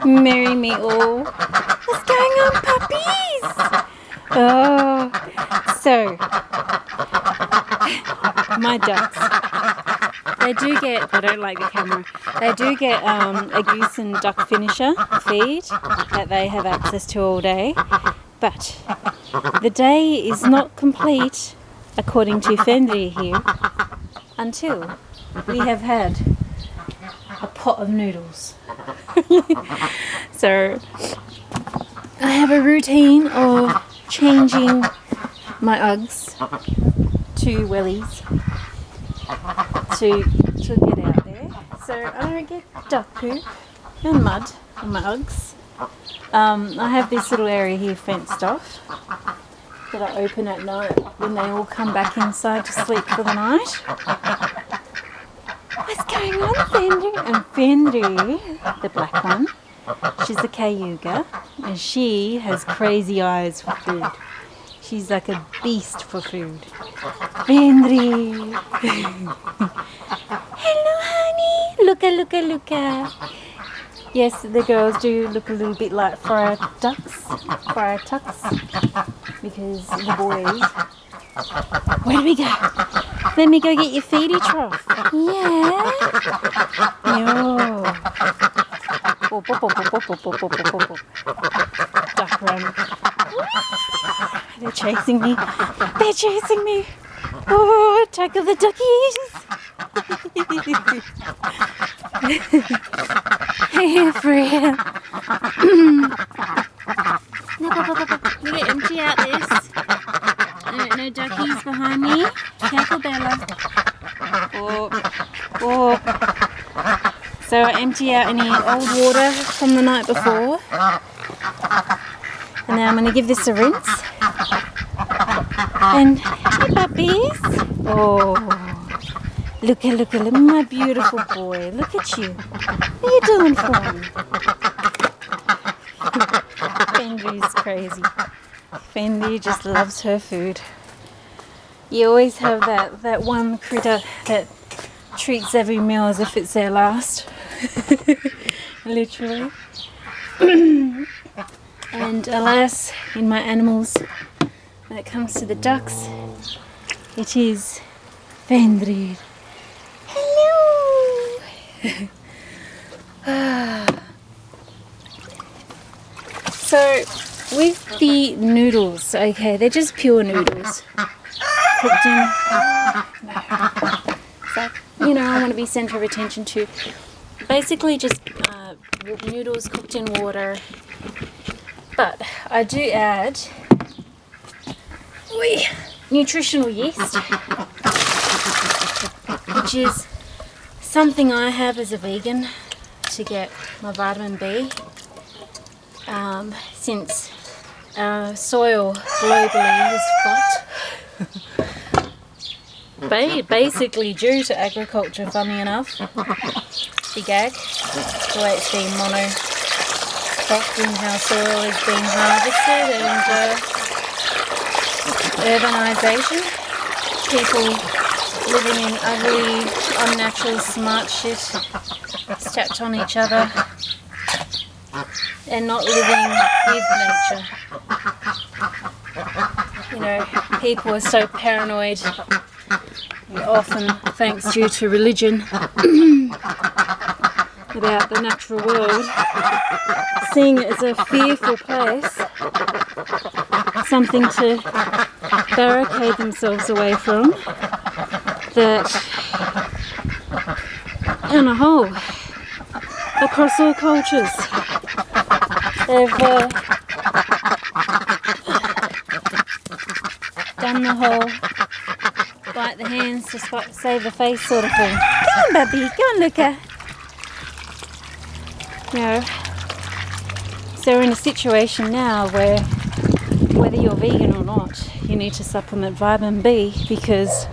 Marry me all. What's going on, puppies? Oh, so my ducks, they don't like the camera, they do get a goose and duck finisher feed that they have access to all day, but the day is not complete, according to Fendi here, until we have had a pot of noodles. So I have a routine of changing my Uggs to wellies to get out there, so I don't get duck poop and mud on my Uggs. I have this little area here fenced off that I open at night when they all come back inside to sleep for the night. What's going on, Fendi? And Fendi, the black one, she's a Cayuga, and she has crazy eyes for food. She's like a beast for food. Fendi! Hello, honey! Looka. Yes, the girls do look a little bit like friar tucks, because the boys... Where do we go? Let me go get your feedy trough. Yeah. Yo. Duck run. They're chasing me. Oh, tackle the duckies. Hey, Freya. We gotta empty out this. No duckies behind me. Careful, Bella. Oh. So I empty out any old water from the night before. And now I'm going to give this a rinse. And hey, puppies. Oh, look, my beautiful boy. Look at you. What are you doing for me? Fendi's crazy. Fendi just loves her food. You always have that one critter that treats every meal as if it's their last. Literally. And alas, in my animals, when it comes to the ducks, it is Fendi. Hello! So, with the noodles, okay, they're just pure noodles. Cooked in. So, I want to be centre of attention to. Basically just noodles cooked in water. But I do add nutritional yeast, which is something I have as a vegan to get my vitamin B. Since soil globally is fucked, basically due to agriculture, funny enough, big ag, the way it's been monocropped and how soil is being harvested, and urbanisation, people living in ugly, unnatural, smart shit, stacked on each other, and not living with nature. People are so paranoid, often thanks due to religion, about the natural world, seeing it as a fearful place, something to barricade themselves away from, that on a whole, across all cultures, they've done the whole bite the hands to save the face sort of thing. Go on, Bubby, go on, Luca. So we're in a situation now where, whether you're vegan or not, you need to supplement vitamin B, because,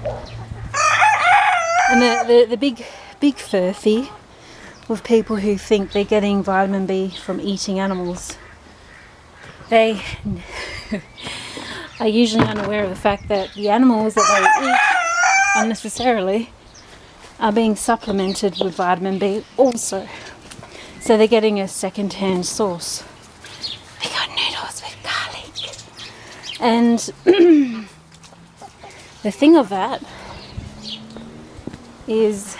and the big furphy with people who think they're getting vitamin B from eating animals, they are usually unaware of the fact that the animals that they eat unnecessarily are being supplemented with vitamin B also. So they're getting a second-hand source. We got noodles with garlic. And the thing of that is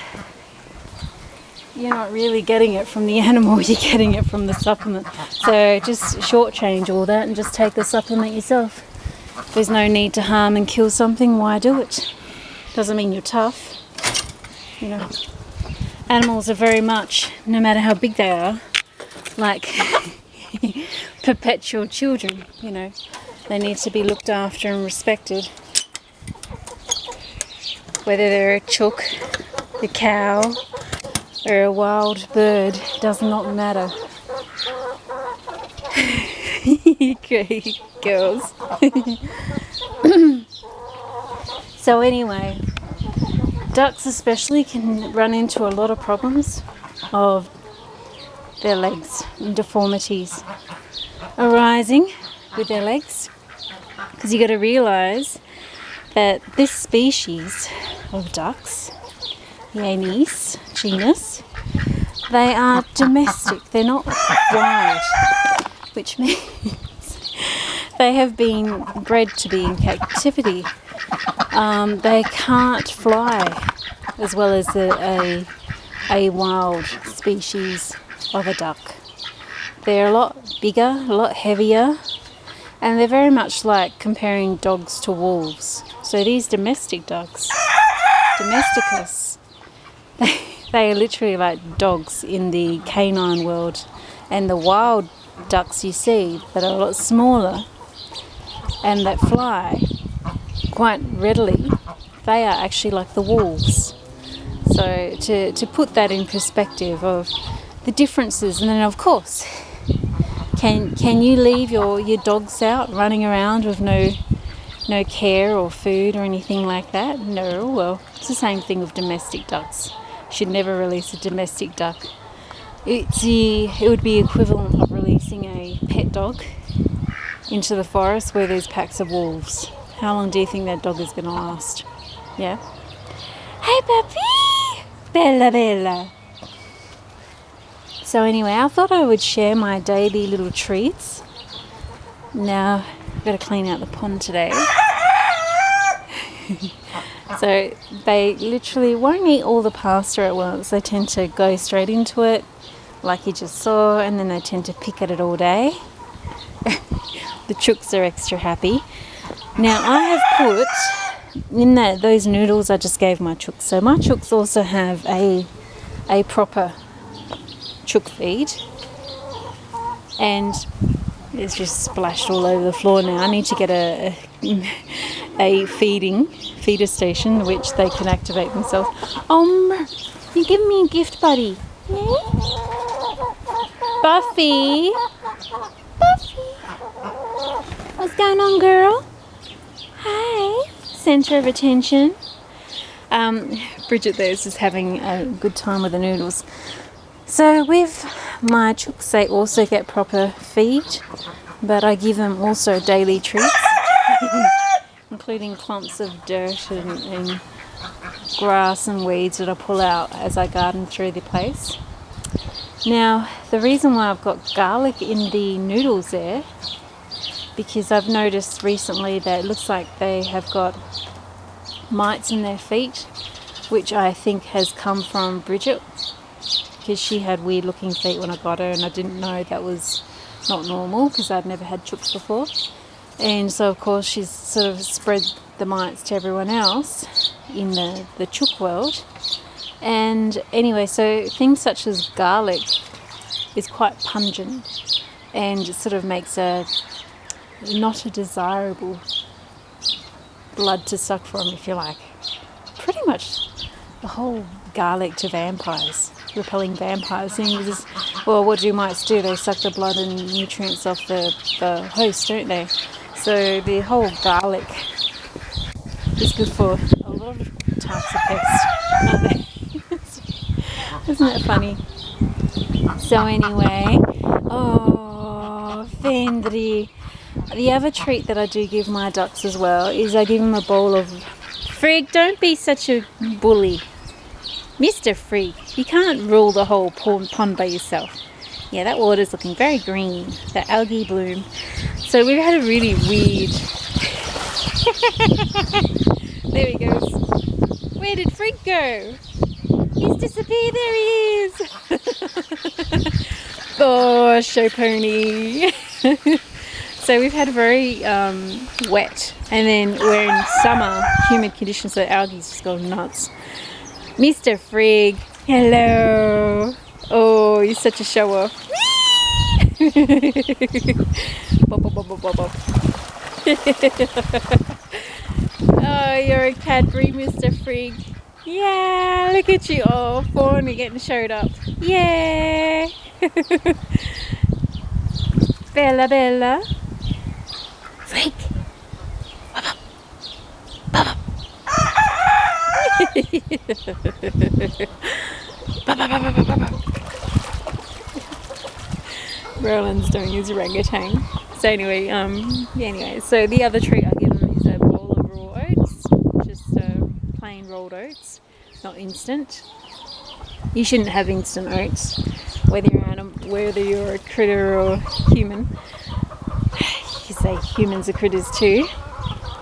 you're not really getting it from the animal, you're getting it from the supplement. So just shortchange all that and just take the supplement yourself. There's no need to harm and kill something, why do it? Doesn't mean you're tough. You know, animals are very much, no matter how big they are, like perpetual children, you know. They need to be looked after and respected. Whether they're a chook, a cow, or a wild bird, does not matter. Great girls. So anyway, ducks especially can run into a lot of problems of their legs and deformities arising with their legs, because you got to realise that this species of ducks, the Anise genus, they are domestic, they're not wild, which means they have been bred to be in captivity. They can't fly as well as a wild species of a duck. They're a lot bigger, a lot heavier, and they're very much like comparing dogs to wolves. So these domestic ducks, domesticus, they are literally like dogs in the canine world. And the wild ducks you see that are a lot smaller and that fly quite readily, they are actually like the wolves. So to put that in perspective of the differences, and then of course, can you leave your dogs out running around with no care or food or anything like that? No. Well, it's the same thing with domestic ducks. Should never release a domestic duck. It would be equivalent of releasing a pet dog into the forest where there's packs of wolves. How long do you think that dog is going to last? Yeah. Hey puppy! Bella Bella. So anyway, I thought I would share my daily little treats. Now, I've got to clean out the pond today. So they literally won't eat all the pasta at once. They tend to go straight into it, like you just saw, and then they tend to pick at it all day. The chooks are extra happy. Now I have put in those noodles I just gave my chooks. So my chooks also have a proper chook feed, and it's just splashed all over the floor now. I need to get a feeder station which they can activate themselves. You give me a gift, buddy. Yeah? Buffy. What's going on, girl? Hi. Centre of attention. Bridget there is just having a good time with the noodles. So with my chooks, they also get proper feed, but I give them also daily treats, including clumps of dirt and grass and weeds that I pull out as I garden through the place. Now, the reason why I've got garlic in the noodles there, because I've noticed recently that it looks like they have got mites in their feet, which I think has come from Bridget, because she had weird looking feet when I got her, and I didn't know that was not normal because I'd never had chooks before. And so of course she's sort of spread the mites to everyone else in the chook world. And anyway, so things such as garlic is quite pungent, and it sort of makes not a desirable blood to suck from, if you like. Pretty much the whole garlic to vampires, repelling vampires thing is, well, what do mites do? They suck the blood and nutrients off the host, don't they? So the whole garlic is good for a lot of types of pests, aren't they? Isn't that funny? So anyway, Vendry. The other treat that I do give my ducks as well is I give them a bowl of... Frig, don't be such a bully. Mr. Friggs, you can't rule the whole pond by yourself. Yeah, that water's looking very green. That algae bloom. So we've had a really weird... There he goes. Where did Friggs go? He's disappeared. There he is. Oh, show pony. So we've had a very wet, and then we're in summer, humid conditions, so algae's just gone nuts. Mr. Friggs, hello. Oh, you're such a show off. Bop, bop, bop, bop, bop, bop. Oh, you're a Cadbury, Mr. Friggs. Yeah, look at you. Oh, fawn, you're getting showed up. Yeah. Bella, Bella. Friggs. Bop, bop. Roland's doing his orangutan. So anyway, so the other treat I give them is a bowl of raw oats, just plain rolled oats, not instant. You shouldn't have instant oats, whether you're a critter or human. You can say humans are critters too.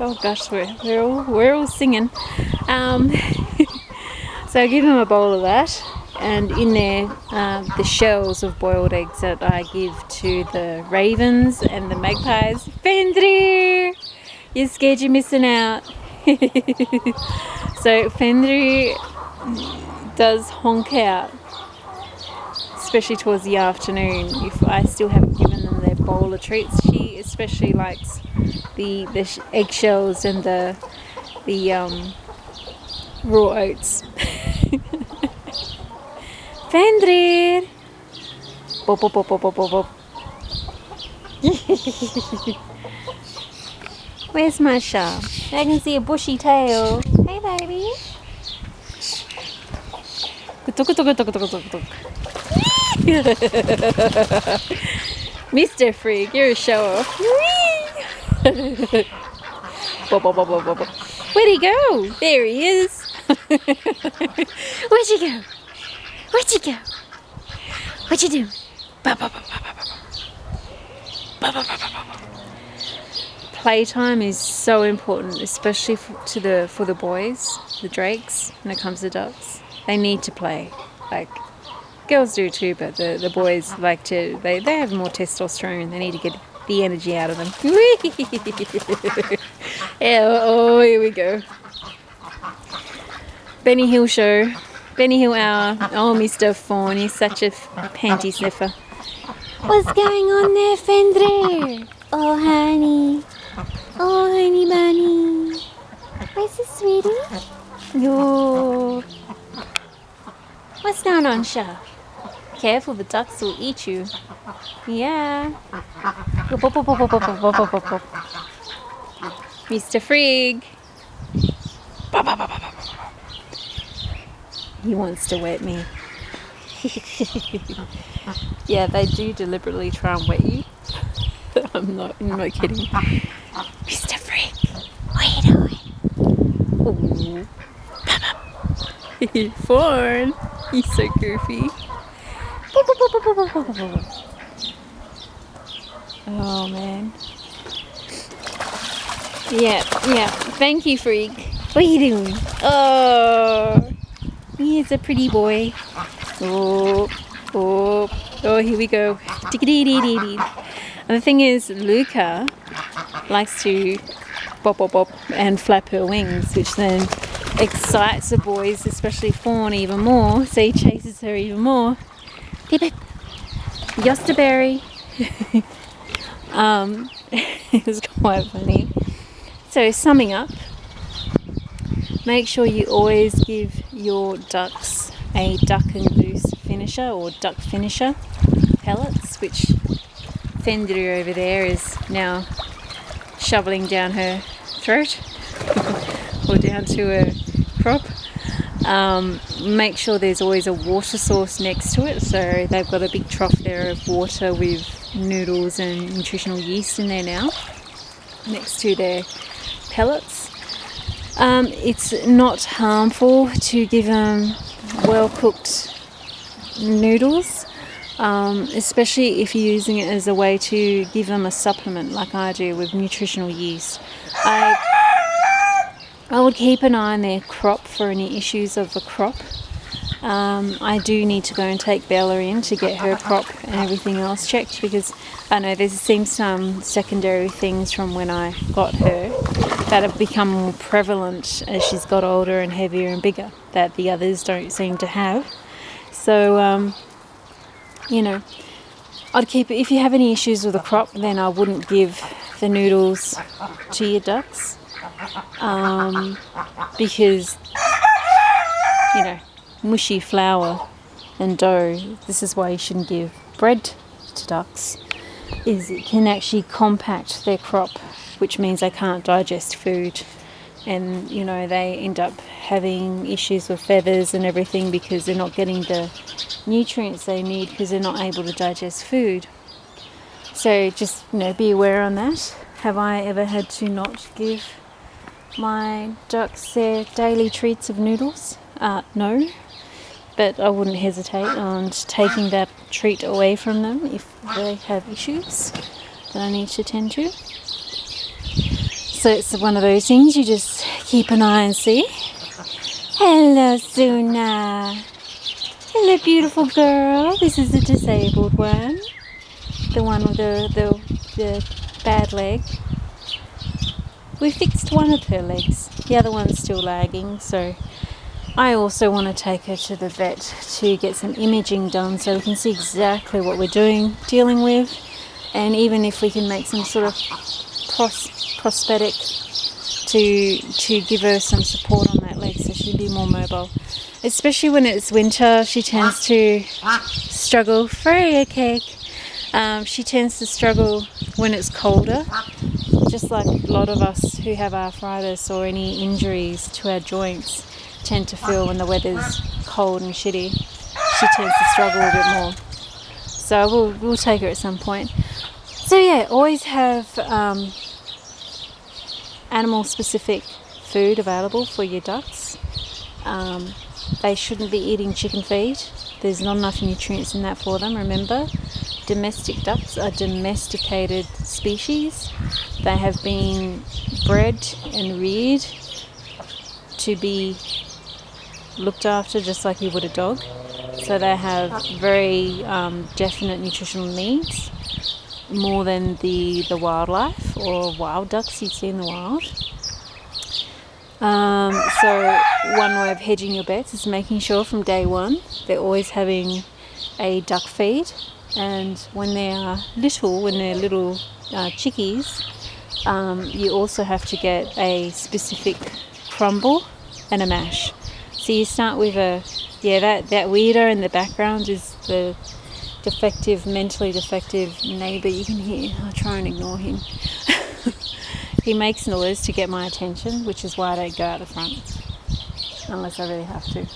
Oh gosh, we're all singing. So I give them a bowl of that. And in there, the shells of boiled eggs that I give to the ravens and the magpies. Fendry! You're scared you're missing out. So Fendry does honk out, especially towards the afternoon, if I still haven't given them their bowl of treats. She especially likes the eggshells and the raw oats. Fendrir! Bop, bop, bop, bop, bop, bop. Where's Masha? I can see a bushy tail. Hey, baby. Mr. Friggs, you're a show-off. Bop, bop, bop, bop, bop. Where'd he go? There he is. Where'd you go? Where'd you go? What you do? Playtime is so important, especially for the boys, the drakes, when it comes to ducks. They need to play. Like, girls do too, but the boys like to, they have more testosterone. They need to get the energy out of them. Yeah, oh, here we go. Benny Hill show. Benny Hill hour. Oh, Mr. Fawn, he's such a panty sniffer. What's going on there, Fendry? Oh, honey. Oh, honey bunny. Where's the sweetie? Yo. What's going on, Sha? Careful, the ducks will eat you. Yeah. Mr. Friggs. He wants to wet me. Yeah, they do deliberately try and wet you. I'm not kidding. Mr. Friggs, what are you doing? Fawn, he's so goofy. Oh man. Yeah. Thank you, Friggs. What are you doing? Oh. He's a pretty boy. Oh, here we go. And the thing is, Laucke likes to bop, bop, bop and flap her wings, which then excites the boys, especially Fawn, even more. So he chases her even more. Beep, beep. Yosterberry. It was quite funny. So summing up, make sure you always give your ducks a Duck and Goose Finisher or Duck Finisher pellets, which Fendry over there is now shoveling down her throat or down to her crop. Make sure there's always a water source next to it, so they've got a big trough there of water with noodles and nutritional yeast in there now next to their pellets. It's not harmful to give them well cooked noodles especially if you're using it as a way to give them a supplement like I do with nutritional yeast. I would keep an eye on their crop for any issues of the crop. I do need to go and take Bella in to get her crop and everything else checked, because I know there's seems some secondary things from when I got her that have become more prevalent as she's got older and heavier and bigger that the others don't seem to have. So, I'd keep it. If you have any issues with the crop, then I wouldn't give the noodles to your ducks, because, mushy flour and dough, this is why you shouldn't give bread to ducks, is it can actually compact their crop, which means they can't digest food, and they end up having issues with feathers and everything because they're not getting the nutrients they need because they're not able to digest food. So just be aware on that. Have I ever had to not give my ducks their daily treats of noodles? No. But I wouldn't hesitate on taking that treat away from them if they have issues that I need to tend to. So it's one of those things you just keep an eye and see. Hello, Suna. Hello, beautiful girl. This is the disabled one. The one with the bad leg. We fixed one of her legs. The other one's still lagging, so I also want to take her to the vet to get some imaging done so we can see exactly what we're dealing with, and even if we can make some sort of prosthetic to give her some support on that leg so she'll be more mobile. Especially when it's winter, she tends to struggle. Freya cake. She tends to struggle when it's colder, just like a lot of us who have arthritis or any injuries to our joints tend to feel when the weather's cold and shitty. She tends to struggle a bit more. So we'll take her at some point. So yeah, always have animal specific food available for your ducks. They shouldn't be eating chicken feed. There's not enough nutrients in that for them. Remember, domestic ducks are domesticated species. They have been bred and reared to be looked after just like you would a dog. So they have very definite nutritional needs, more than the wildlife or wild ducks you'd see in the wild. So one way of hedging your bets is making sure from day one they're always having a duck feed, and when they're little chickies, you also have to get a specific crumble and a mash. So you start with that weirdo in the background is the mentally defective neighbour you can hear. I'll try and ignore him. He makes noise to get my attention, which is why I don't go out the front, unless I really have to.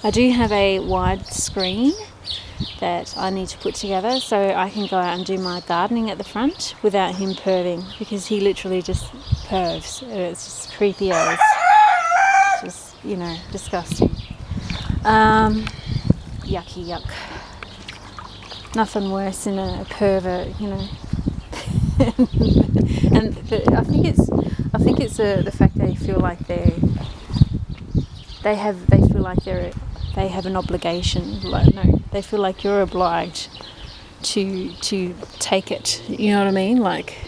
I do have a wide screen that I need to put together so I can go out and do my gardening at the front without him perving, because he literally just pervs. It's just creepy as. Just, disgusting. Yucky yuck. Nothing worse than a pervert, and I think it's the fact they feel like they feel like they have an obligation. They feel like you're obliged to take it. You know what I mean? Like,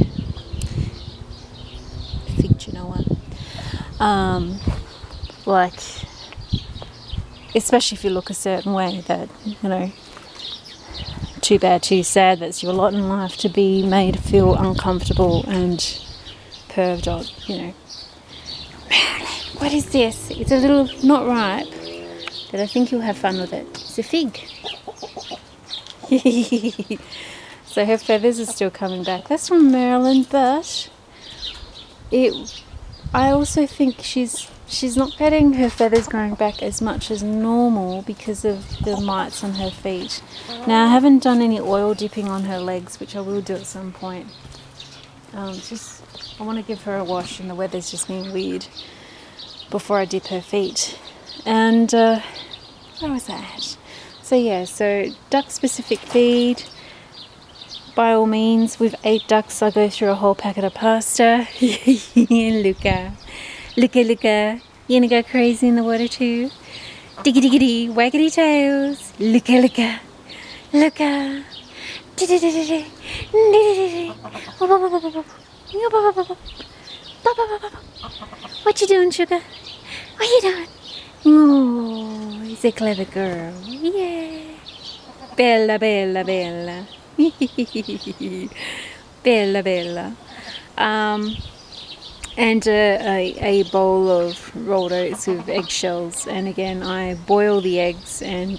think you know what? Like, especially if you look a certain way, that too bad, too sad, that's your lot in life to be made to feel uncomfortable and perved on, Marilyn, what is this? It's a little not ripe, but I think you'll have fun with it. It's a fig. So her feathers are still coming back. That's from Marilyn, but I also think she's not getting her feathers growing back as much as normal because of the mites on her feet. Now, I haven't done any oil dipping on her legs, which I will do at some point. I want to give her a wash, and the weather's just been weird, before I dip her feet. And where was that? So yeah, so duck specific feed. By all means, with 8 ducks, I go through a whole packet of pasta. Luca. Luca. You gonna go crazy in the water too? Diggy diggity, waggity tails. Luca. What you doing, sugar? What you doing? Oh, he's a clever girl. Yeah. Bella. Bella. And a bowl of rolled oats with eggshells, and again I boil the eggs and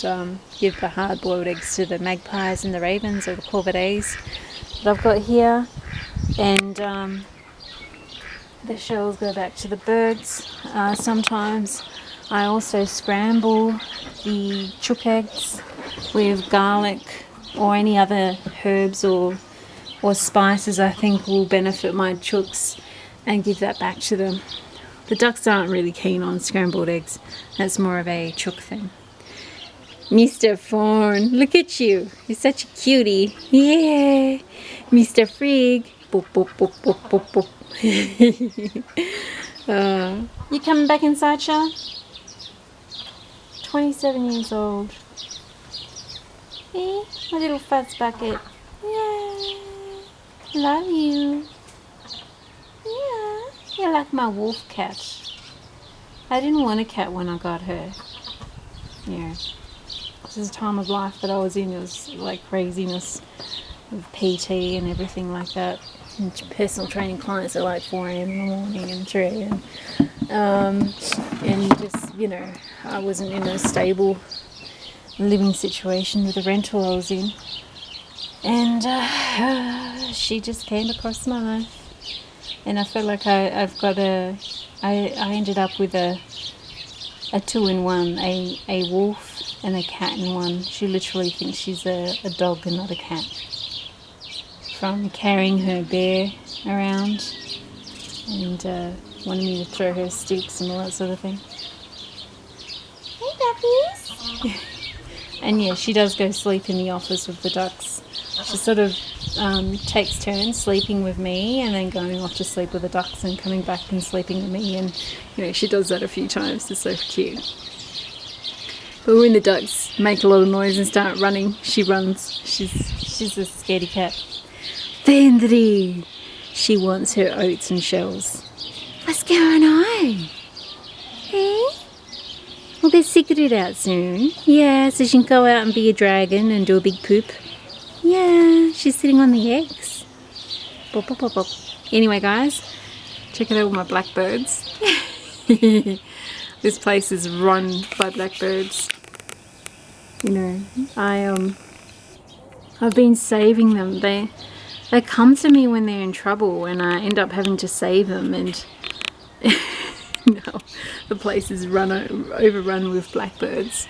give the hard boiled eggs to the magpies and the ravens, or the corvidaes that I've got here, and the shells go back to the birds. Sometimes I also scramble the chook eggs with garlic or any other herbs or spices I think will benefit my chooks, and give that back to them. The ducks aren't really keen on scrambled eggs. That's more of a chook thing. Mr. Fawn, look at you. You're such a cutie. Yeah. Mr. Frigg. Boop, boop, boop, boop, boop, boop. You coming back inside, Sean? 27 years old. Hey, my little fuzz bucket. Yeah. Love you. Yeah, you're like my wolf cat. I didn't want a cat when I got her. Yeah. This is a time of life that I was in. It was like craziness with PT and everything like that. And personal training clients at like 4 a.m. in the morning and 3 a.m. And just, you know, I wasn't in a stable living situation with the rental I was in. And she just came across my life. And I felt like I ended up with a 2-in-1, a wolf and a cat in one. She literally thinks she's a dog and not a cat. From carrying her bear around and wanting me to throw her sticks and all that sort of thing. Hey, puppies! And yeah, she does go sleep in the office with the ducks. She sort of takes turns sleeping with me and then going off to sleep with the ducks and coming back and sleeping with me, and you know, she does that a few times. It's so cute. But when the ducks make a lot of noise and start running, she runs. She's a scaredy cat. Fendry! She wants her oats and shells. What's going on? Hey? We'll get secreted out soon. Yeah, so she can go out and be a dragon and do a big poop. Yeah, she's sitting on the eggs. Bop, bop, bop, bop. Anyway, guys, check out all my blackbirds. This place is run by blackbirds. You know, I've been saving them. They come to me when they're in trouble, and I end up having to save them. And now the place is overrun with blackbirds.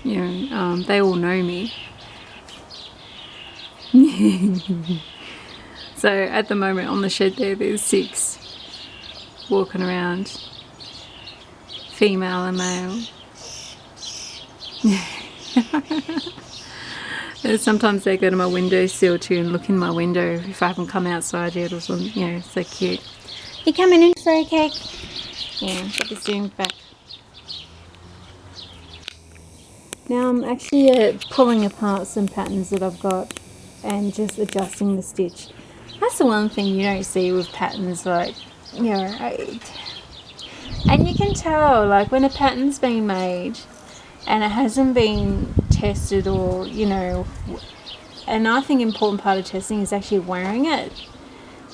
You know, they all know me. So at the moment on the shed there's 6 walking around, female and male. Sometimes they go to my windowsill too and look in my window if I haven't come outside yet or something. You know, so cute. You coming in for a cake? Yeah, put this doing back. Now I'm actually pulling apart some patterns that I've got and just adjusting the stitch. That's the one thing you don't see with patterns, like, you know, and you can tell, like, when a pattern's been made and it hasn't been tested, or, you know, and I think an important part of testing is actually wearing it,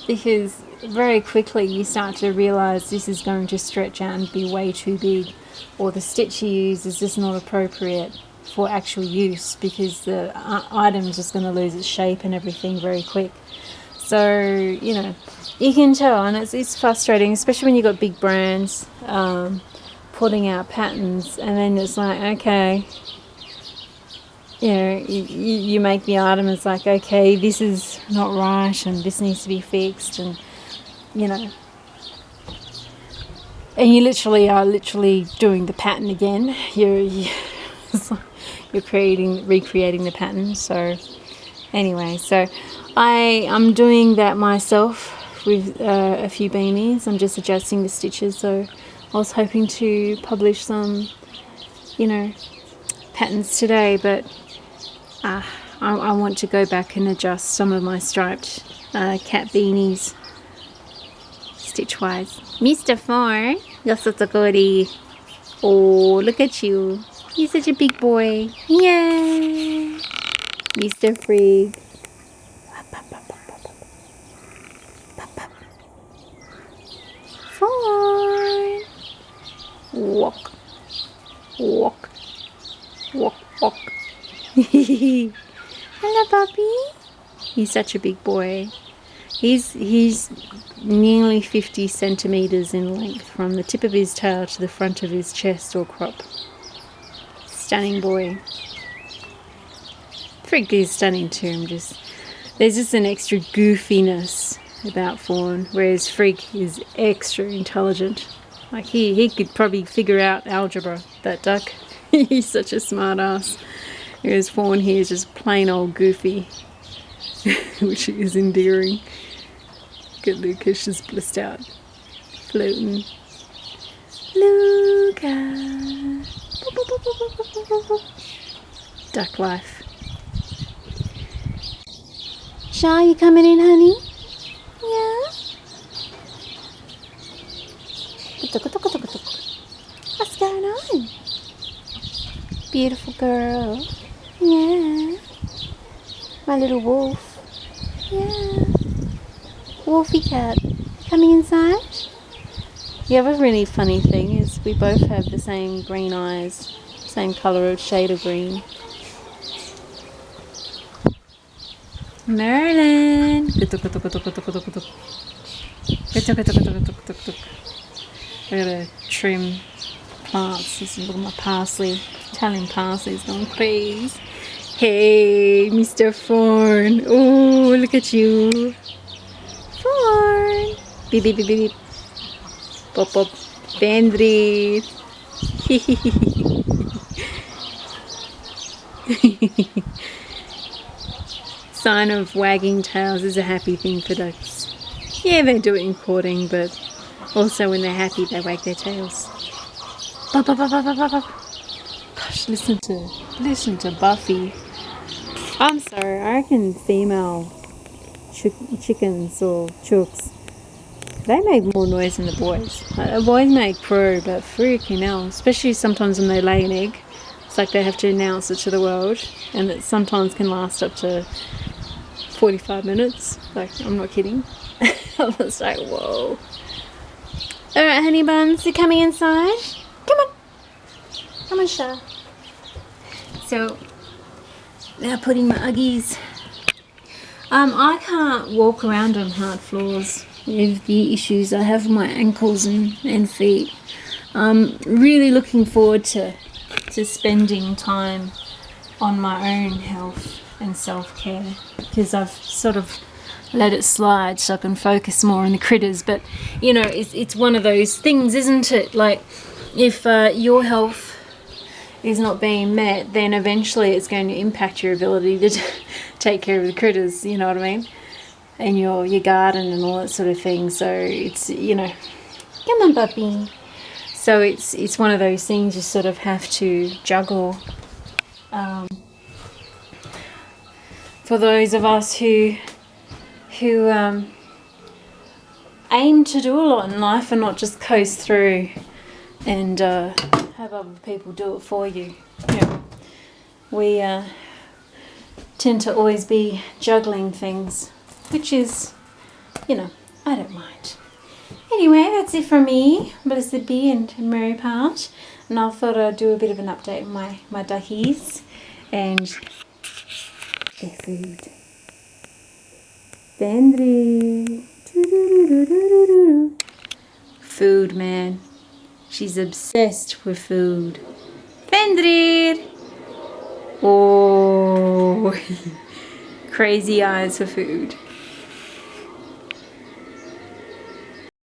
because very quickly you start to realize this is going to stretch out and be way too big, or the stitch you use is just not appropriate for actual use, because the item is just going to lose its shape and everything very quick. So, you know, you can tell, and it's frustrating, especially when you've got big brands putting out patterns, and then it's like, okay, you know, you make the item, it's like, okay, this is not right and this needs to be fixed, and, you know, and you literally are doing the pattern again. you're recreating the pattern. So anyway, so I'm doing that myself with a few beanies. I'm just adjusting the stitches. So I was hoping to publish some, you know, patterns today, but I want to go back and adjust some of my striped cat beanies stitch wise. Mr. Fawn, you're such a goodie. Oh, look at you. You're such a big boy. Yay! Mr. Friggs. Fawn. Walk. Walk. Walk, walk. Hello, puppy. He's such a big boy. He's nearly 50 centimeters in length from the tip of his tail to the front of his chest or crop. Stunning boy. Friggs is stunning too. There's just an extra goofiness about Fawn, whereas Friggs is extra intelligent. Like he could probably figure out algebra, that duck. He's such a smart ass. Whereas Fawn here is just plain old goofy, which is endearing. Look at Lucas just blissed out, floating. Lucas. Duck life. Shah, you coming in, honey? Yeah? What's going on? Beautiful girl. Yeah. My little wolf. Yeah. Wolfie cat. Coming inside? The other really funny thing is we both have the same green eyes. Same colour of shade of green. Merlin. I gotta trim plants. This is my parsley. Italian parsley is going crazy. Hey, Mr. Fawn. Oh, look at you. Fawn. Beep, beep, beep, beep. Pop, pop. Vendry. Sign of wagging tails is a happy thing for ducks. Yeah, they do it in courting, but also when they're happy, they wag their tails. Bop, bop, bop, bop, bop, bop. Gosh, listen to Buffy. I'm sorry, I reckon female chickens or chooks, they make more noise than the boys. Like, the boys make crow, but freaking hell, especially sometimes when they lay an egg. It's like they have to announce it to the world, and it sometimes can last up to 45 minutes. Like, I'm not kidding. I was like, whoa. Alright, honey buns, you're coming inside? Come on. Come on, Shah. So, now putting my Uggies. I can't walk around on hard floors with the issues I have with my ankles and feet. I'm really looking forward to spending time on my own health and self-care, because I've sort of let it slide so I can focus more on the critters. But you know, it's one of those things, isn't it? Like, if your health is not being met, then eventually it's going to impact your ability to take care of the critters, you know what I mean, and your garden and all that sort of thing. So it's, you know, come on puppy. So it's one of those things you sort of have to juggle. For those of us who aim to do a lot in life and not just coast through and have other people do it for you. You know, we tend to always be juggling things, which is, you know, I don't mind. Anyway, that's it from me, Blessed Bee and Mary Part, and I thought I'd do a bit of an update on my duckies and their food. Vendry. Food, man. She's obsessed with food. Vendry. Oh, crazy eyes for food.